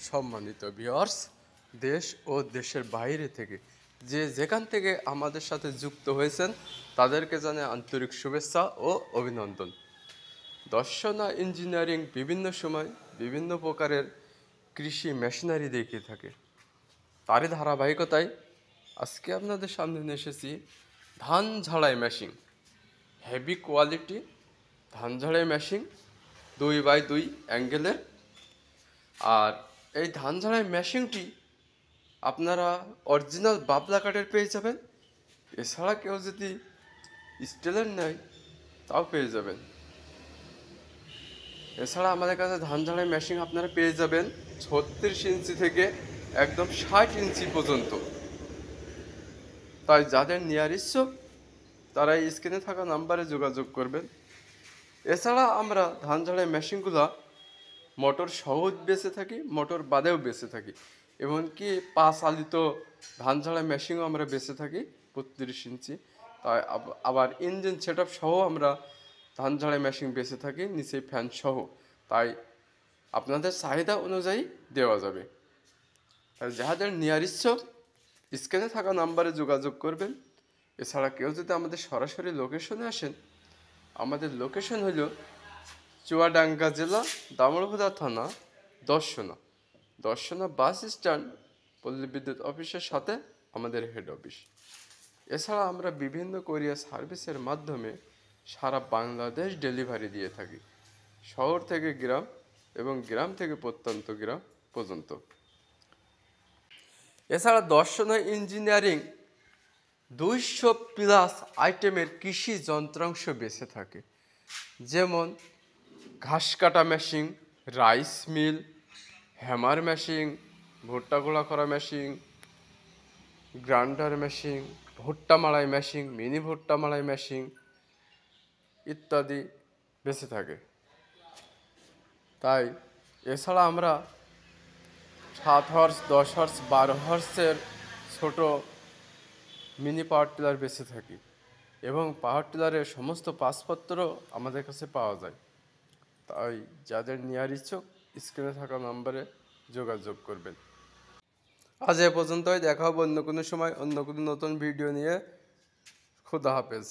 সম্মানিত ভিউয়ার্স, দেশ ও দেশের বাইরে থেকে যে যেখান থেকে আমাদের সাথে যুক্ত হয়েছেন তাদেরকে জানাই আন্তরিক শুভেচ্ছা ও অভিনন্দন। দর্শনা ইঞ্জিনিয়ারিং বিভিন্ন সময় বিভিন্ন প্রকারের কৃষি মেশিনারি দেখিয়ে থাকে। তারই ধারাবাহিকতায় আজকে আপনাদের সামনে নিয়ে এসেছি ধান ঝাড়াই মেশিন। হেভি কোয়ালিটি ধান ঝাড়াই মেশিন 2x2 অ্যাঙ্গেলের। আর এই ধান ঝাড়াই মেশিনটি আপনারা অরিজিনাল বাবলা কাঠের পেয়ে যাবেন। এছাড়া কেউ যদি স্টিলের নেয় তাও পেয়ে যাবেন। এছাড়া আমাদের কাছে ধান ঝাড়াই মেশিন আপনারা পেয়ে যাবেন 36 ইঞ্চি থেকে একদম 60 ইঞ্চি পর্যন্ত। তাই যাদের নেওয়ার ইচ্ছুক তারা এই স্ক্রিনে থাকা নাম্বারে যোগাযোগ করবেন। এছাড়া আমরা ধান ঝাড়াই মেশিনগুলো মোটর সহ বেঁচে থাকি, মোটর বাদেও বেঁচে থাকি, এমনকি পা চালিত ধান ঝাড়াই মেশিনও আমরা বেঁচে থাকি 32 ইঞ্চি। তাই আবার ইঞ্জিন সেট আপ সহ আমরা ধান ঝাড়াই মেশিন বেঁচে থাকি, নিচে ফ্যান সহ। তাই আপনাদের চাহিদা অনুযায়ী দেওয়া যাবে। আর যাদের নেওয়ার ইচ্ছুক স্ক্রিনে থাকা নাম্বারে যোগাযোগ করবেন। এছাড়া কেউ যদি আমাদের সরাসরি লোকেশনে আসেন, আমাদের লোকেশন হলো চুয়াডাঙ্গা জেলা, দামোড়হুদা থানা, দর্শনা বাস স্ট্যান্ড, পল্লী বিদ্যুৎ অফিসের সাথে আমাদের হেড অফিস। এছাড়া আমরা বিভিন্ন কোরিয়ার সার্ভিসের মাধ্যমে সারা বাংলাদেশ ডেলিভারি দিয়ে থাকি, শহর থেকে গ্রাম এবং গ্রাম থেকে প্রত্যন্ত গ্রাম পর্যন্ত। এছাড়া দর্শনা ইঞ্জিনিয়ারিং 200+ আইটেমের কৃষি যন্ত্রাংশ বেঁচে থাকে, যেমন ঘাস কাটা machine, rice mill, hammer machine, ভুট্টা গুঁড়া করা মেশিন, গ্রাইন্ডার মেশিন, ভুট্টা মাড়াই মেশিন, মিনি ভুট্টা মাড়াই মেশিন ইত্যাদি বেঁচে থাকে। তাই এছাড়া আমরা 7 হর্স, 10 হর্স, 12 হর্সের ছোট মিনি পাওয়ার টিলার বেঁচে থাকি এবং পাওয়ার টিলারের সমস্ত পাসপত্র আমাদের কাছে পাওয়া যায়। তাই যাদের নেওয়ার ইচ্ছুক স্ক্রিনে থাকা নম্বরে যোগাযোগ করবেন। আজ এ পর্যন্তই, দেখা হবে অন্য কোনো সময় অন্য কোনো নতুন ভিডিও নিয়ে। খুদা হাফেজ।